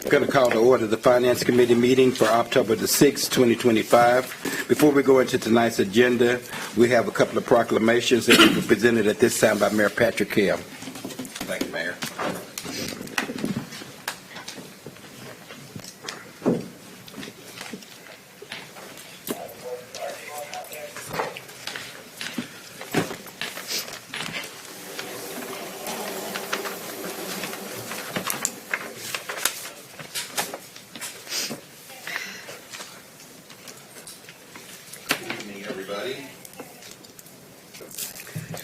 Going to call to order the Finance Committee meeting for October the 6th, 2025. Before we go into tonight's agenda, we have a couple of proclamations that will be presented at this time by Mayor Patrick Kell. Thank you, Mayor.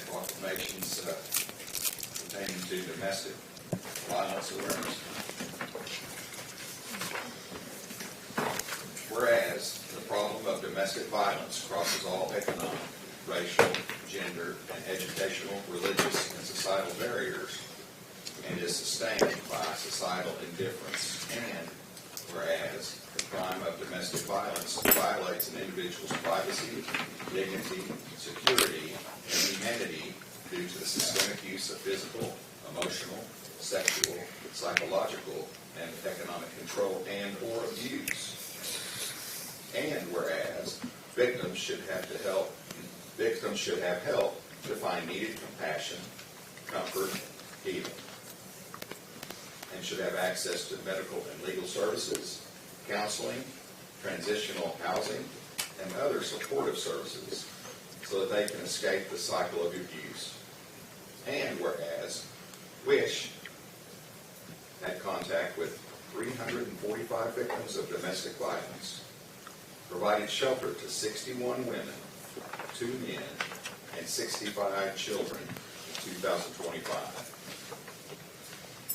Proclamations pertaining to domestic violence awareness. Whereas the problem of domestic violence crosses all economic, racial, gender, and educational, religious, and societal barriers and is sustained by societal indifference. And whereas the crime of domestic violence violates an individual's privacy, dignity, security, and humanity due to the systemic use of physical, emotional, sexual, psychological, and economic control and or abuse. And whereas victims should have help to find needed compassion, comfort, healing, and should have access to medical and legal services, counseling, transitional housing, and other supportive services so that they can escape the cycle of abuse. And whereas WISH had contact with 345 victims of domestic violence, provided shelter to 61 women, 2 men, and 65 children in 2025.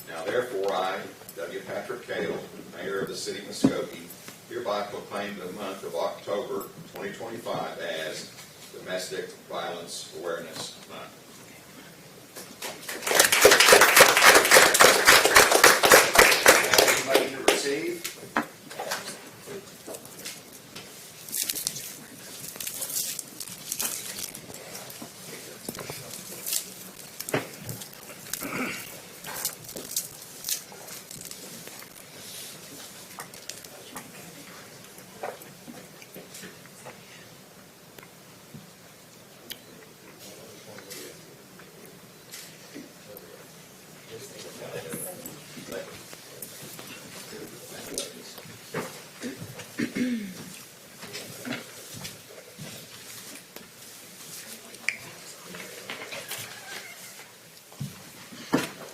Now therefore I, W. Patrick Kell, Mayor of the City of Muskogee, hereby proclaim the month of October 2025 as Domestic Violence Awareness Month. Anybody to receive?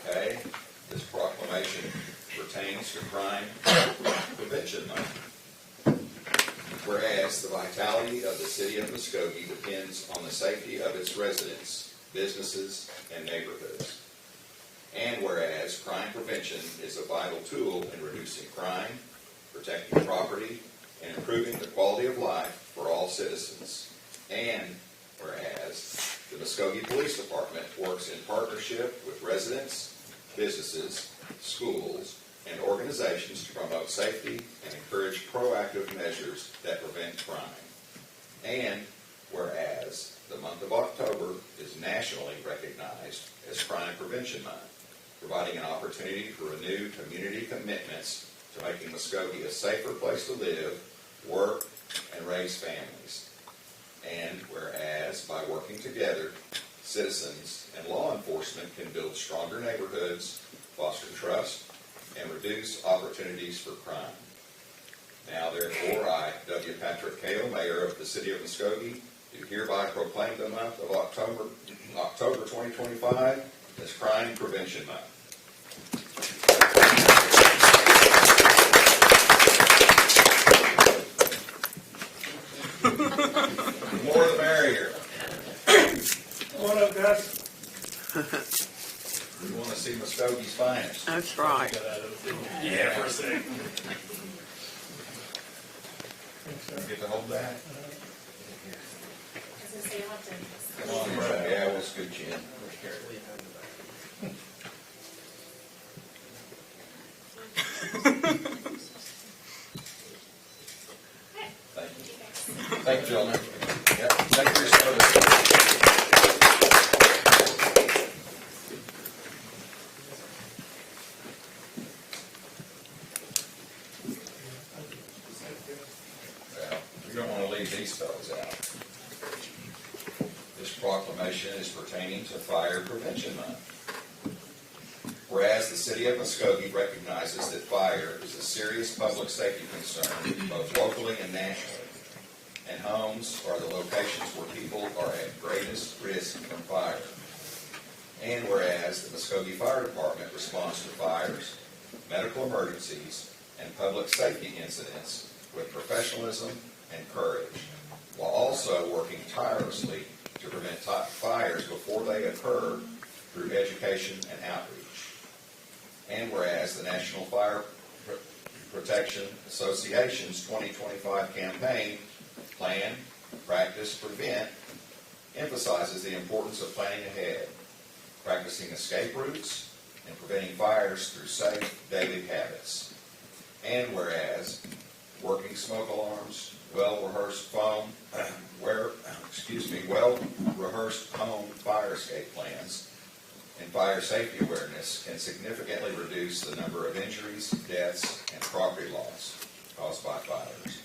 Okay, this proclamation pertains to Crime Prevention Month. Whereas the vitality of the City of Muskogee depends on the safety of its residents, businesses, and neighborhoods. And whereas crime prevention is a vital tool in reducing crime, protecting property, and improving the quality of life for all citizens. And whereas the Muskogee Police Department works in partnership with residents, businesses, schools, and organizations to promote safety and encourage proactive measures that prevent crime. And whereas the month of October is nationally recognized as Crime Prevention Month, providing an opportunity to renew community commitments to making Muskogee a safer place to live, work, and raise families. And whereas by working together, citizens and law enforcement can build stronger neighborhoods, foster trust, and reduce opportunities for crime. Now therefore I, W. Patrick Kell, Mayor of the City of Muskogee, do hereby proclaim the month of October 2025 as Crime Prevention Month. The more the merrier. What up, guys? We want to see Muskogee's finest. That's right. Yeah, for a second. Get to hold that? As I say, I'll have to. Come on, bro. Yeah, we'll scoot you in. Thank you. Thank you, gentlemen. Yep. Thank you for your service. proclamation is pertaining to Fire Prevention Month. Whereas the city of Muskogee recognizes that fire is a serious public safety concern both locally and nationally, and homes are the locations where people are at greatest risk from fire. And whereas the Muskogee Fire Department responds to fires, medical emergencies, and public safety incidents with professionalism and courage, while also working tirelessly to prevent fires before they occur through education and outreach. And whereas the National Fire Protection Association's 2025 campaign, Plan, Practice, Prevent, emphasizes the importance of planning ahead, practicing escape routes, and preventing fires through safe daily habits. And whereas working smoke alarms, well-rehearsed home fire escape plans, and fire safety awareness can significantly reduce the number of injuries, deaths, and property loss caused by fires.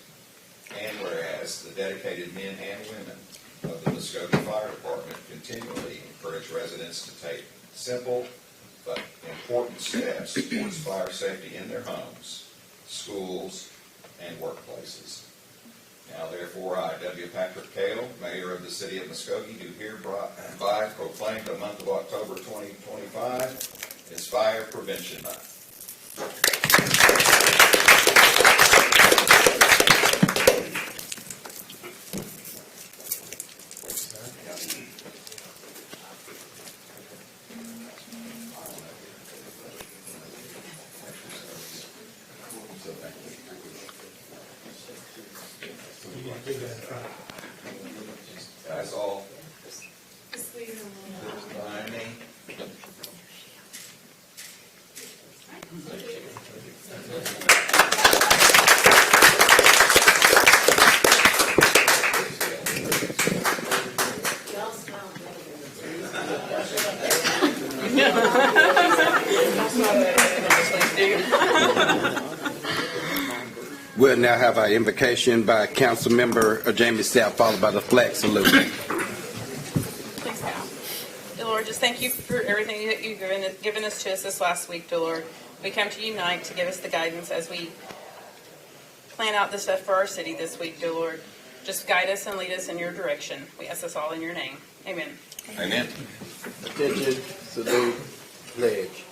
And whereas the dedicated men and women of the Muskogee Fire Department continually encourage residents to take simple but important steps towards fire safety in their homes, schools, and workplaces. Now, therefore, I, W. Patrick Cale, Mayor of the City of Muskogee, do hereby proclaim the month of October 2025 as Fire Prevention Month. That's all. Behind me. We'll now have our invocation by Council Member Jamie Stout, followed by the flag salute. Please bow. Dear Lord, just thank you for everything that you've given us to us this last week, dear Lord. We come to you tonight to give us the guidance as we plan out the stuff for our city this week, dear Lord. Just guide us and lead us in your direction. We ask this all in your name. Amen. Amen. Attention, salute, pledge.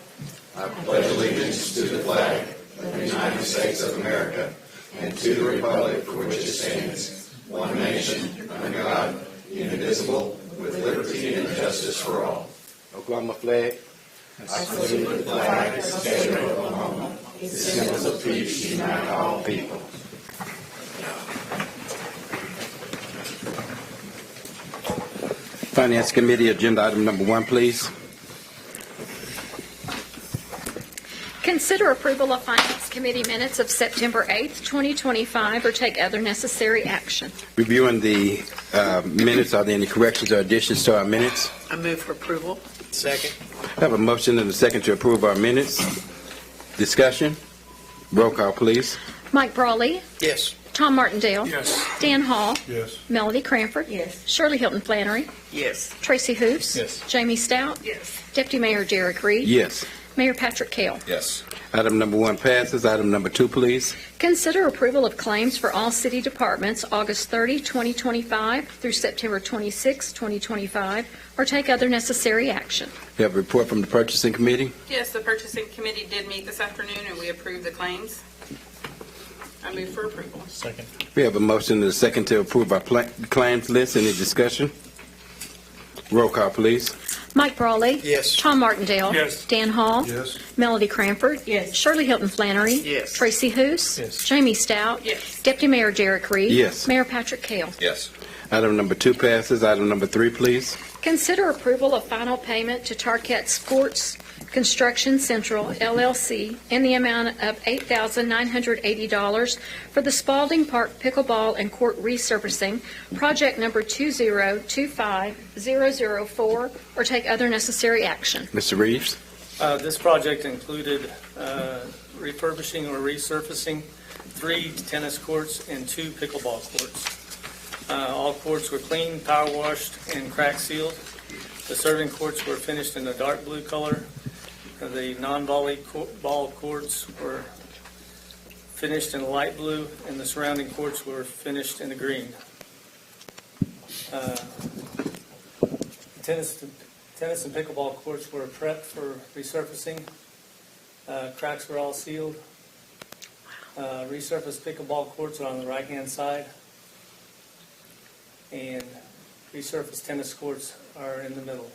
I pledge allegiance to the flag of the United States of America and to the republic for which it stands, one nation, under God, indivisible, with liberty and justice for all. Oklahoma flag. I salute the flag of the state of Oklahoma. Its symbols of peace unite all people. Finance Committee, agenda item number 1, please. Consider approval of Finance Committee minutes of September 8th, 2025, or take other necessary action. Reviewing the minutes, are there any corrections or additions to our minutes? I move for approval. Second. I have a motion and a second to approve our minutes. Discussion? Roll call, please. Mike Brawley, Yes. Tom Martindale, Yes. Dan Hall, Yes. Melody Cranford, Shirley Hilton Flannery, Yes. Tracy Hoos, Yes. Jamie Stout, Yes. Deputy Mayor Derek Reed, Yes. Mayor Patrick Cale. Yes. Item number 1 passes. Item number 2, please. Consider approval of claims for all city departments August 30, 2025 through September 26, 2025, or take other necessary action. We have a report from the Purchasing Committee. Yes, the purchasing committee did meet this afternoon and we approved the claims. I move for approval. Second. We have a motion and a second to approve our claims list. Any discussion? Roll call, please. Mike Brawley, Yes. Tom Martindale, Yes. Dan Hall, Yes. Melody Cranford, Shirley Hilton Flannery, Yes. Tracy Hoos, Yes. Jamie Stout, Yes. Deputy Mayor Derek Reed, Yes. Mayor Patrick Cale. Yes. Item number 2 passes. Item number 3, please. Consider approval of final payment to Tarquette Sports Construction Central LLC in the amount of $8,980 for the Spalding Park Pickleball and Court Resurfacing, project number 2025004, or take other necessary action. Mr. Reeves? This project included refurbishing or resurfacing 3 tennis courts and 2 pickleball courts. All courts were clean, power washed, and crack sealed. The serving courts were finished in the dark blue color. The non-volley ball courts were finished in light blue, and the surrounding courts were finished in the green. Tennis and pickleball courts were prepped for resurfacing. Cracks were all sealed. Resurfaced pickleball courts are on the right-hand side, and resurfaced tennis courts are in the middle.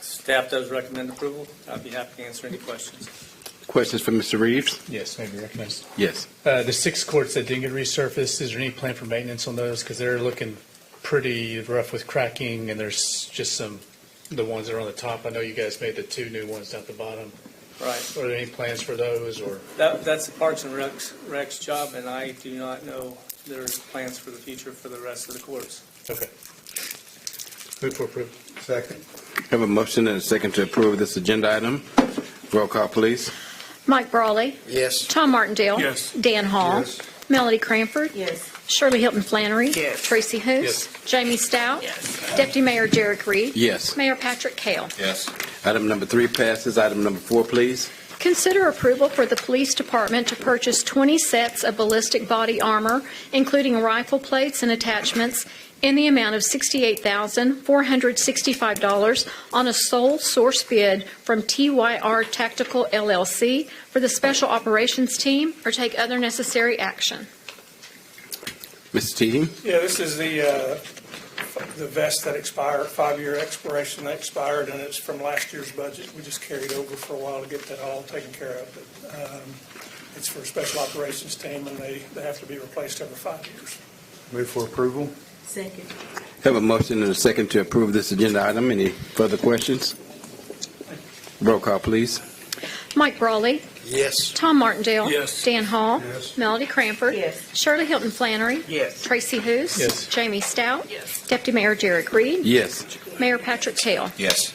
Staff does recommend approval. I'd be happy to answer any questions. Questions for Mr. Reeves? Yes, maybe recognized. Yes. The 6 courts that didn't get resurfaced, is there any plan for maintenance on those? Because they're looking pretty rough with cracking, and there's just the ones that are on the top. I know you guys made the 2 new ones down at the bottom. Right. Are there any plans for those, or? That's the Parks and Rec's job, and I do not know there's plans for the future for the rest of the courts. Okay. Move for approval. Second. Have a motion and a second to approve this agenda item. Roll call, please. Mike Brawley. Yes. Tom Martindale. Yes. Dan Hall. Yes. Melody Cranford. Yes. Shirley Hilton Flannery. Yes. Tracy Hous. Jamie Stout. Yes. Deputy Mayor Derek Reed. Yes. Mayor Patrick Kale. Yes. Item number 3 passes. Item number 4, please. Consider approval for the police department to purchase 20 sets of ballistic body armor, including rifle plates and attachments, in the amount of $68,465 on a sole source bid from TYR Tactical LLC for the Special Operations Team, or take other necessary action. Mr. Teague? Yeah, this is the vest that expired, 5-year expiration that expired, and it's from last year's budget. We just carried over for a while to get that all taken care of. But it's for a special operations team, and they have to be replaced every 5 years. Move for approval. Second. Have a motion and a second to approve this agenda item. Any further questions? Roll call, please. Mike Brawley. Yes. Tom Martindale. Yes. Dan Hall. Yes. Melody Cranford. Yes. Shirley Hilton Flannery. Yes. Tracy Hous. Yes. Jamie Stout. Yes. Deputy Mayor Derek Reed. Yes. Mayor Patrick Kale. Yes.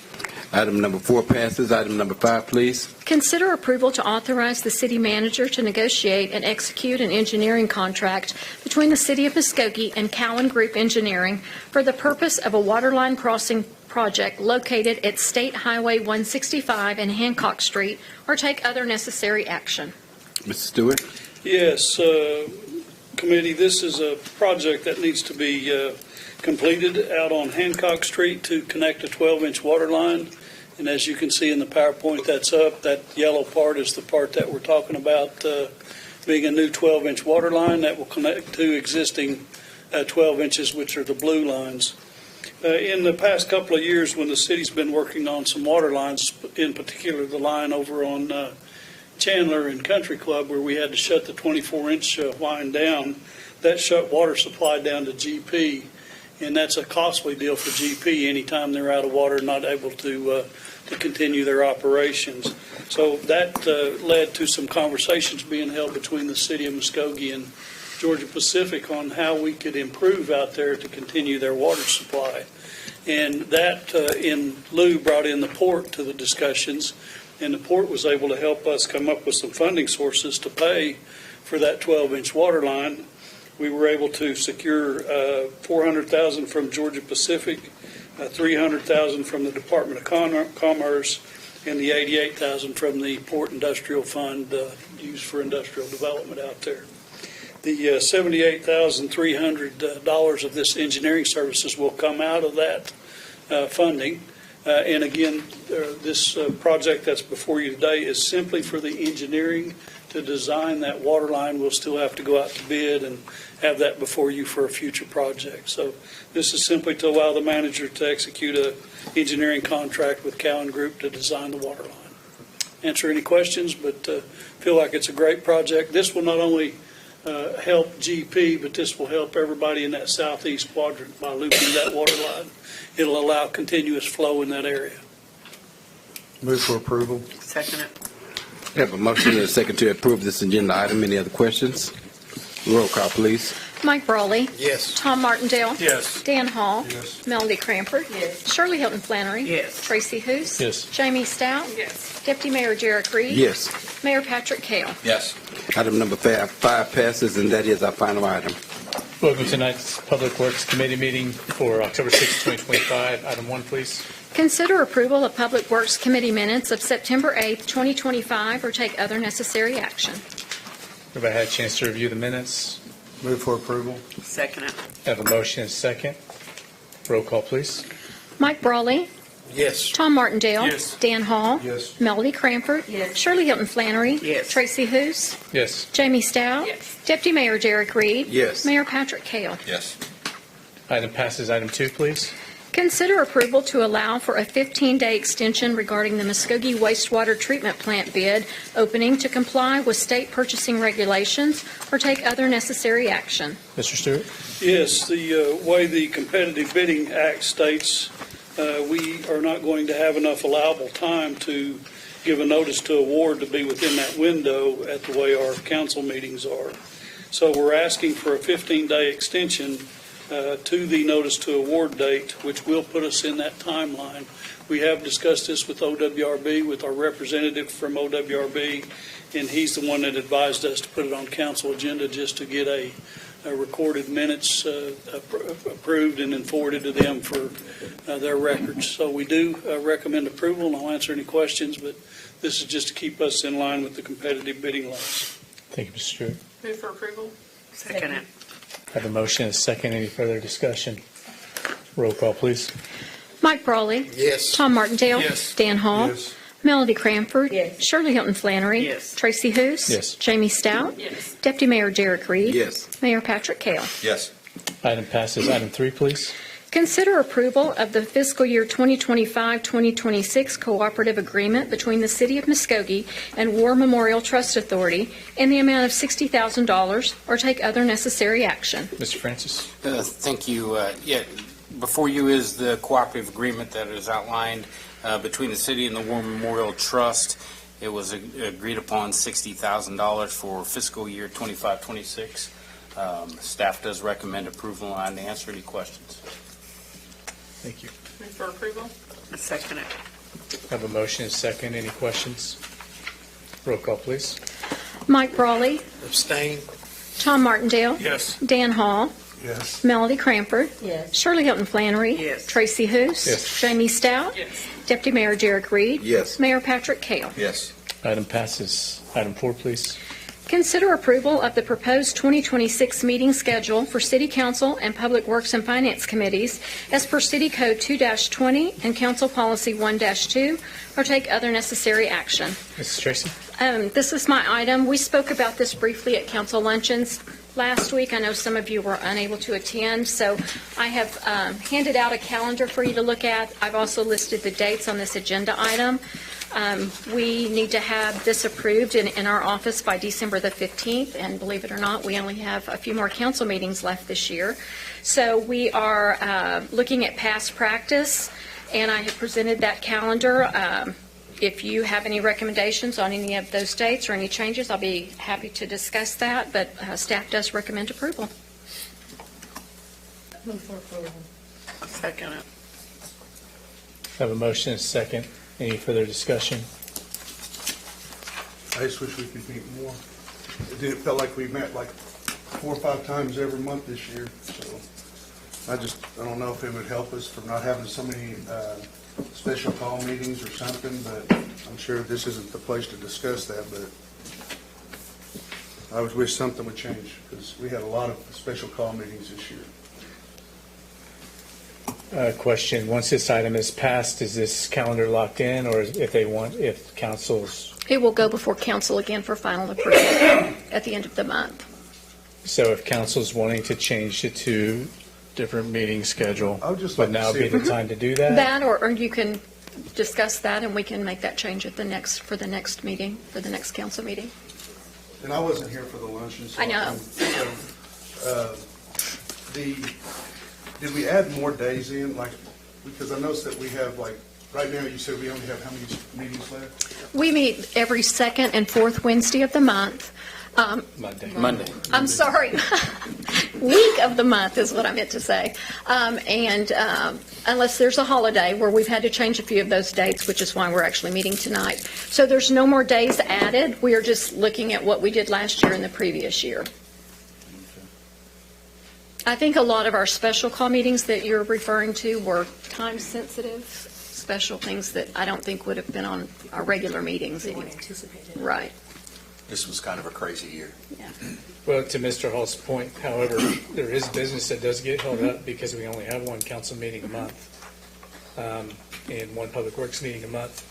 Item number 4 passes. Item number 5, please. Consider approval to authorize the city manager to negotiate and execute an engineering contract between the City of Muskogee and Cowan Group Engineering for the purpose of a waterline crossing project located at State Highway 165 and Hancock Street, or take other necessary action. Mr. Stewart? Yes, committee, this is a project that needs to be completed out on Hancock Street to connect a 12-inch water line. And as you can see in the PowerPoint that's up, that yellow part is the part that we're talking about being a new 12-inch water line that will connect to existing 12 inches, which are the blue lines. In the past couple of years, when the city's been working on some water lines, in particular the line over on Chandler and Country Club, where we had to shut the 24-inch line down, that shut water supply down to GP, and that's a costly deal for GP anytime they're out of water and not able to continue their operations. So that led to some conversations being held between the City of Muskogee and Georgia Pacific on how we could improve out there to continue their water supply. And that, in lieu, brought in the port to the discussions, and the port was able to help us come up with some funding sources to pay for that 12-inch water line. We were able to secure $400,000 from Georgia Pacific, $300,000 from the Department of Commerce, and the $88,000 from the Port Industrial Fund used for industrial development out there. The $78,300 of this engineering services will come out of that funding. And again, this project that's before you today is simply for the engineering to design that water line. We'll still have to go out to bid and have that before you for a future project. So this is simply to allow the manager to execute an engineering contract with Cowan Group to design the water line. Answer any questions, but feel like it's a great project. This will not only help GP, but this will help everybody in that southeast quadrant by looping that water line. It'll allow continuous flow in that area. Move for approval. Second it. We have a motion and a second to approve this agenda item. Any other questions? Roll call, please. Mike Brawley. Yes. Tom Martindale. Yes. Dan Hall. Yes. Melody Cranford. Yes. Shirley Hilton Flannery. Yes. Tracy Hous. Yes. Jamie Stout. Yes. Deputy Mayor Derek Reed. Yes. Mayor Patrick Kale. Yes. Item number 5 passes, and that is our final item. Welcome to tonight's Public Works Committee meeting for October 6, 2025. Item 1, please. Consider approval of Public Works Committee minutes of September 8th, 2025, or take other necessary action. Everybody had a chance to review the minutes? Move for approval. Second it. Have a motion and a second. Roll call, please. Mike Brawley, Yes. Tom Martindale. Yes. Dan Hall. Yes. Melody Cranford. Yes. Shirley Hilton Flannery. Yes. Tracy Hous. Yes. Jamie Stout. Yes. Deputy Mayor Derek Reed. Yes. Mayor Patrick Kale. Yes. Item passes. Item 2, please. Consider approval to allow for a 15-day extension regarding the Muskogee wastewater treatment plant bid opening to comply with state purchasing regulations or take other necessary action. Mr. Stewart? Yes, the way the Competitive Bidding Act states, we are not going to have enough allowable time to give a notice to award to be within that window at the way our council meetings are. So we're asking for a 15-day extension to the notice to award date, which will put us in that timeline. We have discussed this with OWRB, with our representative from OWRB, and he's the one that advised us to put it on council agenda just to get a recorded minutes approved and then forwarded to them for their records. So we do recommend approval, and I'll answer any questions, but this is just to keep us in line with the competitive bidding laws. Thank you, Mr. Stewart. Move for approval? Second it. Have a motion and a second. Any further discussion? Roll call, please. Mike Brawley. Yes. Tom Martindale. Yes. Dan Hall. Yes. Melody Cranford. Yes. Shirley Hilton Flannery. Yes. Tracy Hous. Yes. Jamie Stout. Yes. Deputy Mayor Derek Reed. Yes. Mayor Patrick Kale. Yes. Item passes. Item 3, please. Consider approval of the fiscal year 2025-2026 cooperative agreement between the City of Muskogee and War Memorial Trust Authority in the amount of $60,000 or take other necessary action. Mr. Francis? Thank you. Before you is the cooperative agreement that is outlined between the city and the War Memorial Trust. It was agreed upon $60,000 for fiscal year 25-26. Staff does recommend approval and to answer any questions. Thank you. Move for approval? Second it. Have a motion and a second. Any questions? Roll call, please. Mike Brawley, Abstain. Tom Martindale. Yes. Dan Hall. Yes. Melody Cranford. Yes. Shirley Hilton Flannery. Yes. Tracy Hous. Yes. Jamie Stout. Yes. Deputy Mayor Derek Reed. Yes. Mayor Patrick Kale. Yes. Item passes. Item 4, please. Consider approval of the proposed 2026 meeting schedule for City Council and Public Works and Finance Committees as per City Code 2-20 and Council Policy 1-2, or take other necessary action. Mrs. Tracy? This is my item. We spoke about this briefly at council luncheons last week. I know some of you were unable to attend, so I have handed out a calendar for you to look at. I've also listed the dates on this agenda item. We need to have this approved in our office by December the 15th, and believe it or not, we only have a few more council meetings left this year. So we are looking at past practice, and I have presented that calendar. If you have any recommendations on any of those dates or any changes, I'll be happy to discuss that, but staff does recommend approval. Move for approval. Second it. Have a motion and a second. Any further discussion? I just wish we could meet more. It felt like we met like 4 or 5 times every month this year, so I don't know if it would help us from not having so many special call meetings or something, but I'm sure this isn't the place to discuss that, but I would wish something would change, because we had a lot of special call meetings this year. Question, once this item is passed, is this calendar locked in, or if council's, It will go before council again for final approval at the end of the month. so if council's wanting to change it to different meeting schedule, I would just would like to now see be the it. time to do that? That, or you can discuss that, and we can make that change at for the next meeting, for the next council meeting. And I wasn't here for the luncheon, so. I know. Did we add more days in, like, because I noticed that we have, like, right now you said we only have how many meetings left? We meet every second and fourth Wednesday of the month. Monday. I'm sorry, week of the month is what I meant to say. And unless there's a holiday where we've had to change a few of those dates, which is why we're actually meeting tonight. So there's no more days added. We are just looking at what we did last year and the previous year. I think a lot of our special call meetings that you're referring to were time-sensitive, special things that I don't think would have been on our regular meetings anyway. Right. This was kind of a crazy year. Well, to Mr. Hall's point, however, there is business that does get held up because we only have one council meeting a month, and one public works meeting a month.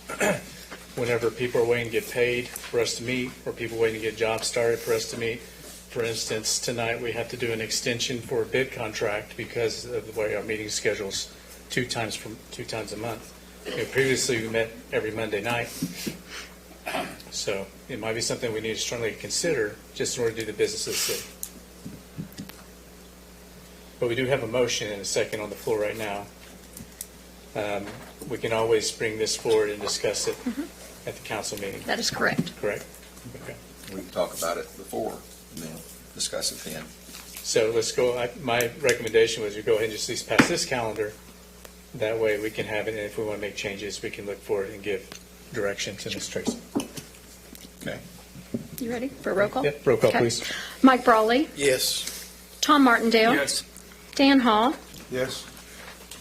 Whenever people are waiting to get paid for us to meet, or people waiting to get jobs started for us to meet. For instance, tonight we have to do an extension for a bid contract because of the way our meeting schedules two times a month. Previously, we met every Monday night. So it might be something we need to strongly consider just in order to do the business of the city. But we do have a motion and a second on the floor right now. We can always bring this forward and discuss it at the council meeting, That is correct. correct? Okay. We can talk about it before and then discuss it then. So let's go, my recommendation was you go ahead and just at least pass this calendar. That way we can have it, and if we want to make changes, we can look for it and give direction to Ms. Tracy. Okay. You ready for a roll call? Yep, roll call, Okay. please. Mike Brawley, Yes. Tom Martindale. Yes. Dan Hall, Yes.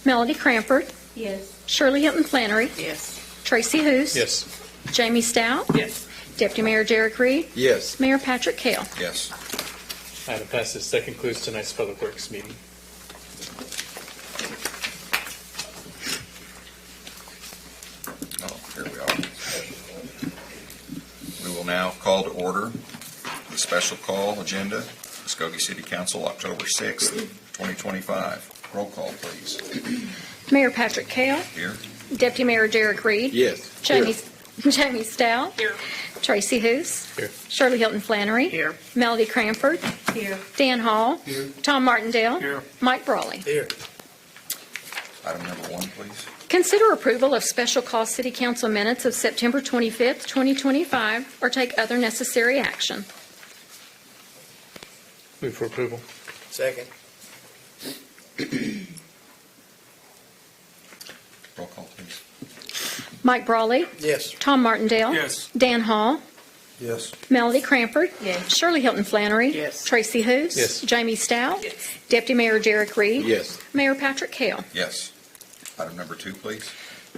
Melody Cranford, Yes. Shirley Hilton Flannery, Yes. Tracy Hous. Yes. Jamie Stout. Yes. Deputy Mayor Derek Reed. Yes. Mayor Patrick Kell. Yes. Item passes. That concludes tonight's Public Works meeting. Oh, here we are. We will now call to order the special call agenda, Muskogee City Council, October 6th, 2025. Roll call, please. Mayor Patrick Kell. Here. Deputy Mayor Derek Reed. Yes. Jamie Stout. Here. Tracy Hous. Here. Shirley Hilton Flannery. Here. Melody Cranford. Here. Dan Hall. Here. Tom Martindale. Here. Mike Brawley. Here. Item number 1, please. Consider approval of special call city council minutes of September 25th, 2025, or take other necessary action. Move for approval. Second. Roll call, please. Mike Brawley. Yes. Tom Martindale. Yes. Dan Hall. Yes. Melody Cranford. Yes. Shirley Hilton Flannery. Yes. Tracy Hous. Yes. Jamie Stout. Yes. Deputy Mayor Derek Reed. Yes. Mayor Patrick Kell. Yes. Item number 2, please.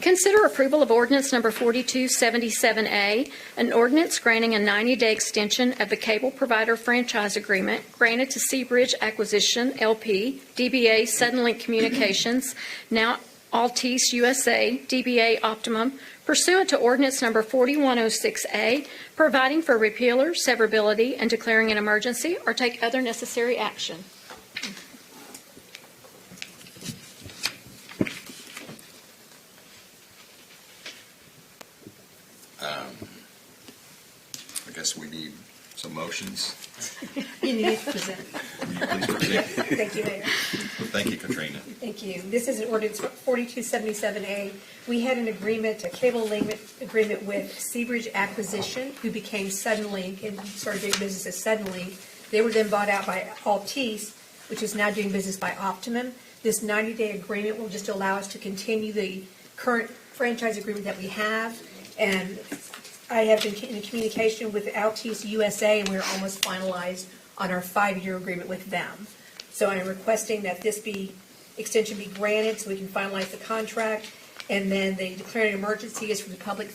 Consider approval of ordinance number 4277A, an ordinance granting a 90-day extension of the cable provider franchise agreement granted to Seabridge Acquisition, LP, DBA Suddenlink Communications, now Altice USA, DBA Optimum, pursuant to ordinance number 4106A, providing for repealer, severability, and declaring an emergency, or take other necessary action. I guess we need some motions. You need to present. Will you please present? Thank you, Mayor. Thank you, Katrina. Thank you. This is an ordinance 4277A. We had an agreement, a cable link agreement with Seabridge Acquisition, who became Suddenlink and started doing business as Suddenlink. They were then bought out by Altice, which is now doing business by Optimum. This 90-day agreement will just allow us to continue the current franchise agreement that we have. And I have been in communication with Altice USA, and we're almost finalized on our 5-year agreement with them. So I'm requesting that this extension be granted so we can finalize the contract. And then the declared emergency is for the public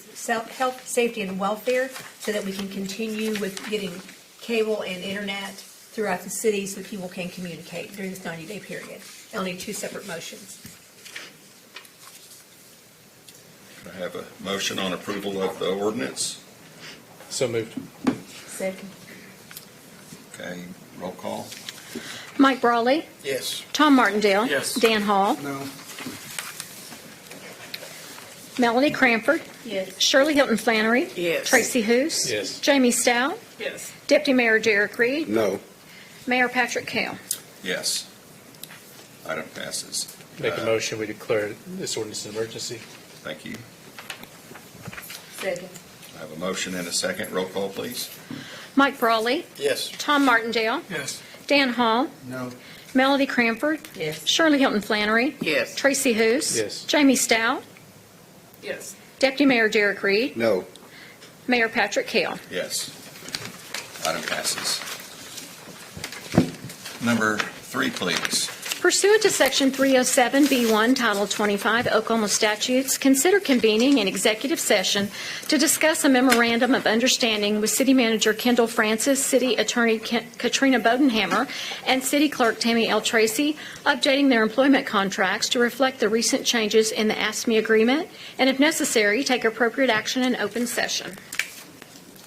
health, safety, and welfare so that we can continue with getting cable and internet throughout the city so that people can communicate during this 90-day period. I'll need 2 separate motions. I have a motion on approval of the ordinance. So moved. Second. Okay, roll call. Mike Brawley. Yes. Tom Martindale. Yes. Dan Hall. No. Melody Cranford. Yes. Shirley Hilton Flannery. Yes. Tracy Hous. Yes. Jamie Stout. Yes. Deputy Mayor Derek Reed. No. Mayor Patrick Kell. Yes. Item passes. Make a motion, we declare this ordinance an emergency. Thank you. Second. I have a motion and a second. Roll call, please. Mike Brawley. Yes. Tom Martindale. Yes. Dan Hall. No. Melody Cranford. Yes. Shirley Hilton Flannery. Yes. Tracy Hous. Yes. Jamie Stout. Yes. Deputy Mayor Derek Reed. No. Mayor Patrick Kell. Yes. Item passes. Number 3, please. Pursuant to Section 307B1, Title 25 Oklahoma statutes, consider convening an executive session to discuss a memorandum of understanding with City Manager Kendall Francis, City Attorney Katrina Bodenhammer, and City Clerk Tammy L. Tracy, updating their employment contracts to reflect the recent changes in the ASME agreement, and if necessary, take appropriate action in open session.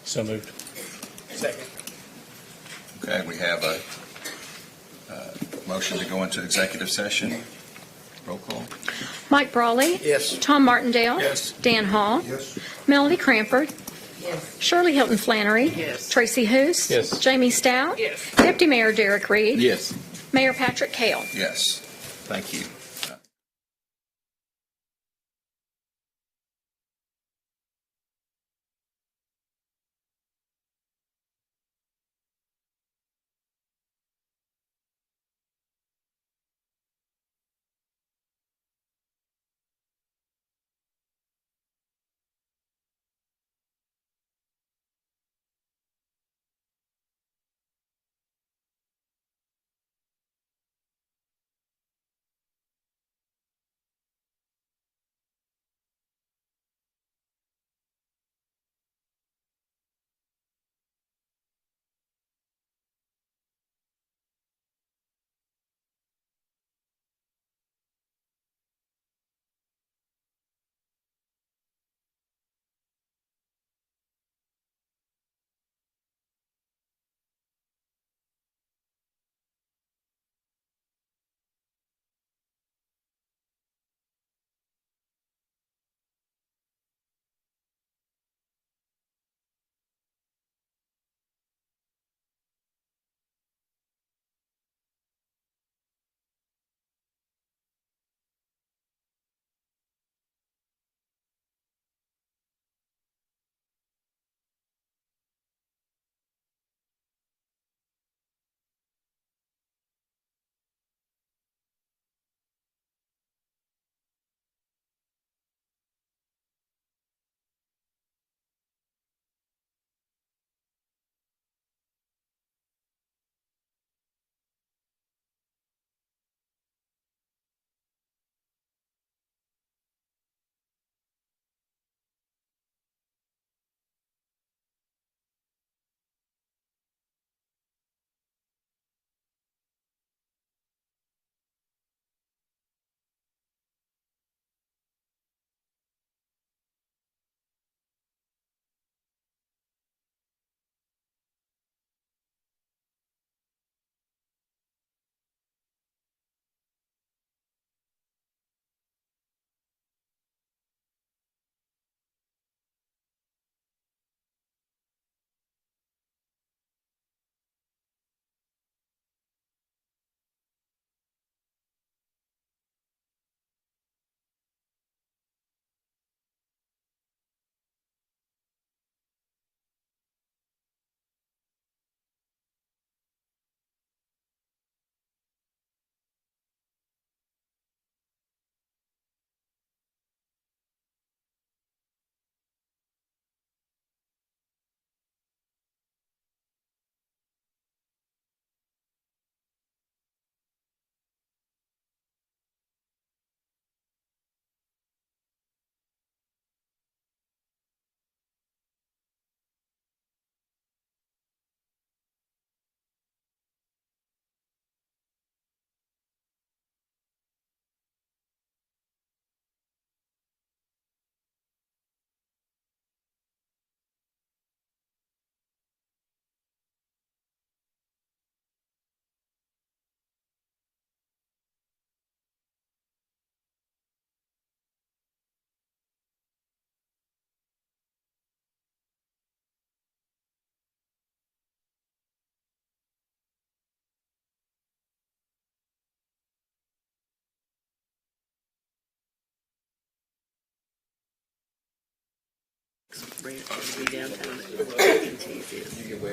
So moved. Okay, we have a motion to go into executive session. Roll call. Mike Brawley? Yes. Tom Martindale? Yes. Dan Hall? Yes. Melody Cranford? Yes. Shirley Hilton Flannery? Yes. Tracy Hoos? Yes. Jamie Stout? Yes. Deputy Mayor Derek Reed? Yes. Mayor Patrick Kale? Yes. Thank you.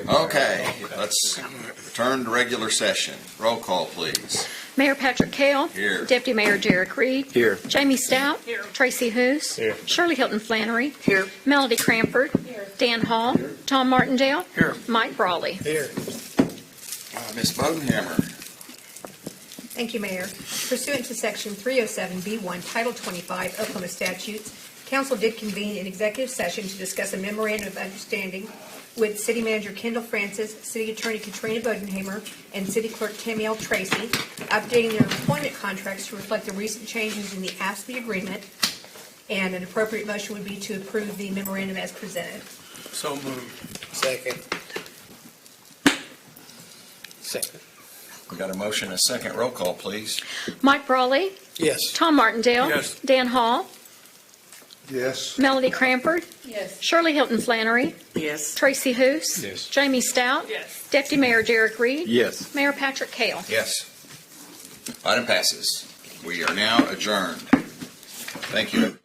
Okay, let's return to regular session. Roll call, please. Mayor Patrick Kale? Here. Deputy Mayor Derek Reed? Here. Jamie Stout? Here. Tracy Hoos? Here. Shirley Hilton Flannery? Here. Melody Cranford? Dan Hall? Tom Martindale? Here. Mike Brawley? Here. Ms. Bodenhammer, Thank you, Mayor. Pursuant to Section 307B1, Title 25 Oklahoma statutes, council did convene an executive session to discuss a memorandum of understanding with City Manager Kendall Francis, City Attorney Katrina Bodenhamer, and City Clerk Tammy L. Tracy, updating their employment contracts to reflect the recent changes in the ASPE agreement, and an appropriate motion would be to approve the memorandum as presented. So moved. Second. Second. We got a motion and a second. Roll call, please. Mike Brawley, Yes. Tom Martindale. Yes. Dan Hall, Yes. Melody Cranford, Yes. Shirley Hilton Flannery, Yes. Tracy Hoos. Yes. Jamie Stout. Yes. Deputy Mayor Derek Reed. Yes. Mayor Patrick Kell. Yes. Item passes. We are now adjourned. Thank you.